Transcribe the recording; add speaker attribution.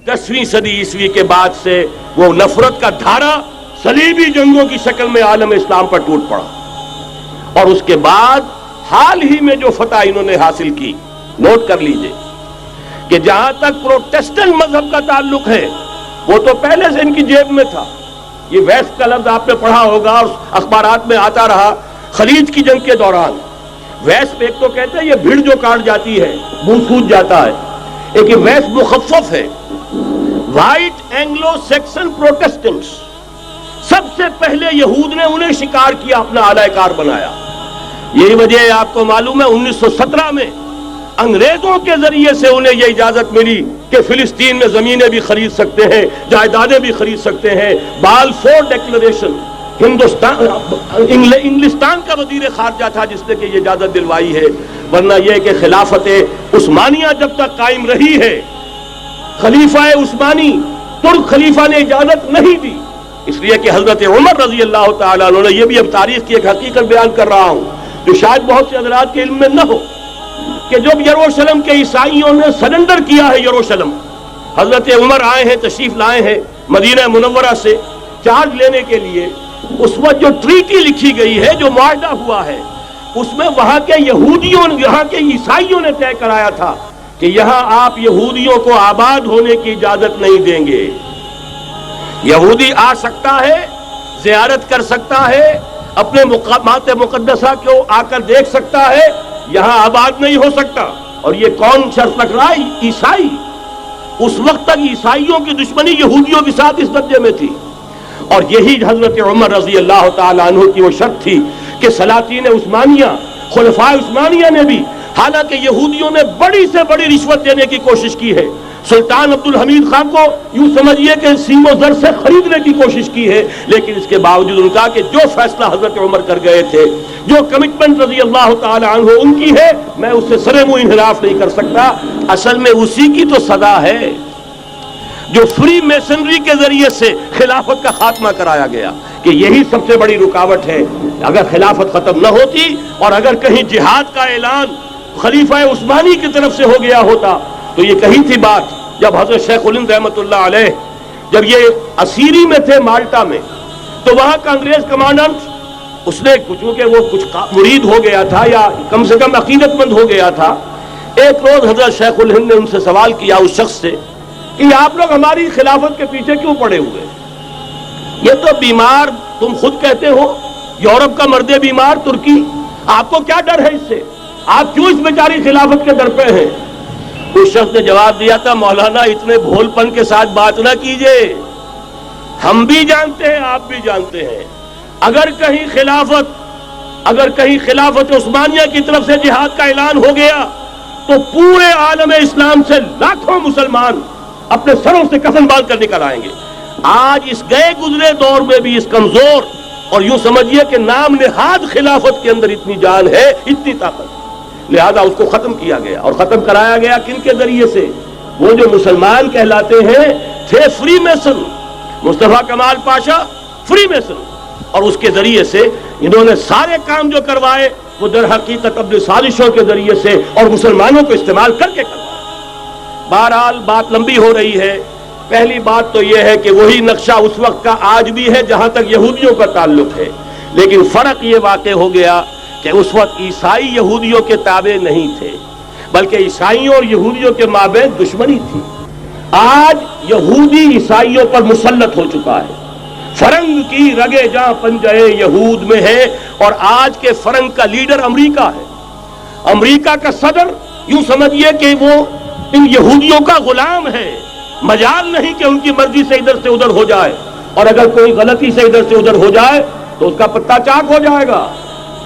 Speaker 1: 10वीं सदी ईस्वी के बाद से वो नफरत का धारा सलीबी जंगों की शक्ल में आलम इस्लाम पर टूट पड़ा। और उसके बाद हाल ही में जो फतह इन्होंने हासिल की, नोट कर लीजिए कि जहां तक प्रोटेस्टेंट मजहब का ताल्लुक है वो तो पहले से इनकी जेब में था। ये वेस्ट का लफ्ज आपने पढ़ा होगा और अखबारात में आता रहा। खलीज की जंग के दौरान वेस्ट एक तो कहते हैं ये भीड़ जो काट जाती है, मुंह सूज जाता है, एक वेस्ट मुखफ़फ़ है। व्हाइट एंग्लो सेक्सन प्रोटेस्टेंट्स, सबसे पहले यहूद ने उन्हें शिकार किया, अपना आलाकार बनाया। यही वजह है, आपको मालूम है 1917 में अंग्रेजों के जरिए से उन्हें यह इजाजत मिली कि फिलिस्तीन में जमीनें भी खरीद सकते हैं, जायदादें भी खरीद सकते हैं। बालफोर डिक्लेरेशन, इंग्लिस्तान का वजीर खारजा था जिसने कि ये इजाजत दिलवाई है। वरना यह कि खिलाफत उस्मानिया जब तक कायम रही है, खलीफा उस्मानी तुर्क खलीफा ने इजाजत नहीं दी, इसलिए कि हजरत उमर रजी अल्लाह तआला अन्हु ने, यह भी अब तारीख की एक हकीकत बयान कर रहा हूं जो शायद बहुत से हजरात के इल्म में न हो, कि जब यरूशलेम के ईसाइयों ने सरेंडर किया है यरूशलेम, हजरत उमर आए हैं, तशरीफ लाए हैं मदीना मुनव्वरा से चार्ज लेने के लिए। उस वक्त जो ट्रीटी लिखी गई है, जो मुआहदा हुआ है, उसमें वहां के यहूदियों, यहाँ के ईसाइयों ने तय कराया था कि यहां आप यहूदियों को आबाद होने की इजाजत नहीं देंगे। यहूदी आ सकता है, ज़ियारत कर सकता है, अपने माते मुकद्दसा को आकर देख सकता है, यहां आबाद नहीं हो सकता। और ये कौन शर्त रख रहा है? ईसाई। उस वक्त तक ईसाइयों की दुश्मनी यहूदियों के साथ इस दर्जे में थी। और यही हजरत उमर रजी अल्लाह तआला अन्हु की वो शर्त थी कि सलातीन उस्मानिया, खुलफाए उस्मानिया ने भी, हालांकि यहूदियों ने बड़ी से बड़ी रिश्वत देने की कोशिश की है, सुल्तान अब्दुल हमीद खान को यूं समझिए कि सीमो जर से खरीदने की कोशिश की है, लेकिन इसके बावजूद उनका कि जो फैसला हजरत उमर कर गए थे, जो कमिटमेंट रजी अल्लाह तआला अन्हु उनकी है, मैं उससे सरे मुंह इनहराफ नहीं कर सकता। असल में उसी की तो सदा है जो फ्री मेसनरी के जरिए से खिलाफत का खात्मा कराया गया, कि यही सबसे बड़ी रुकावट है। अगर खिलाफत खत्म न होती और अगर कहीं जिहाद का ऐलान खलीफा उस्मानी की तरफ से हो गया होता, तो ये कही थी बात जब हजरत शेखुल हिंद रहमतुल्लाह अलैह जब ये असीरी में थे माल्टा में, तो वहां का अंग्रेज कमांडेंट उसने चूंकि वो कुछ मुरीद हो गया था या कम से कम अकीदतमंद हो गया था, एक रोज हजरत शेखुल हिंद ने उनसे सवाल किया उस शख्स से कि आप लोग हमारी खिलाफत के पीछे क्यों पड़े हुए? ये तो बीमार, तुम खुद कहते हो, यूरोप का मर्दे बीमार तुर्की, आपको क्या डर है इससे? आप क्यों इस बेचारी खिलाफत के डर पे हैं? उस शख्स ने जवाब दिया था, मौलाना इतने भोलपन के साथ बात ना कीजिए, हम भी जानते हैं, आप भी जानते हैं, अगर कहीं खिलाफत उस्मानिया की तरफ से जिहाद का ऐलान हो गया तो पूरे आलम इस्लाम से लाखों मुसलमान अपने सरों से कफन बांध कर निकल आएंगे। आज इस गए गुजरे दौर में भी इस कमजोर और यूं समझिए कि नाम नेहाद खिलाफत के अंदर इतनी जान है, इतनी ताकत, लिहाजा उसको खत्म किया गया। और खत्म कराया गया किन के जरिए से? वो जो मुसलमान कहलाते हैं थे फ्री मेसन, मुस्तफा कमाल पाशा फ्री मेसन, और उसके जरिए से इन्होंने सारे काम जो करवाए वो दर हकीकत अपनी साजिशों के जरिए से और मुसलमानों को इस्तेमाल करके करवाए। बहरहाल बात लंबी हो रही है। पहली बात तो यह है कि वही नक्शा उस वक्त का आज भी है जहां तक यहूदियों का ताल्लुक है, लेकिन फर्क ये वाक़ हो गया कि उस वक्त ईसाई यहूदियों के ताबे नहीं थे, बल्कि ईसाइयों और यहूदियों के माबैन दुश्मनी थी। आज यहूदी ईसाइयों पर मुसल्लत हो चुका है। फरंग की रगे जहां पंजे यहूद में है, और आज के फरंग का लीडर अमेरिका है। अमेरिका का सदर यूं समझिए कि वो इन यहूदियों का गुलाम है। मजाल नहीं कि उनकी मर्जी से इधर से उधर हो जाए, और अगर कोई गलती से इधर से उधर हो जाए तो उसका पत्ता चाक हो जाएगा।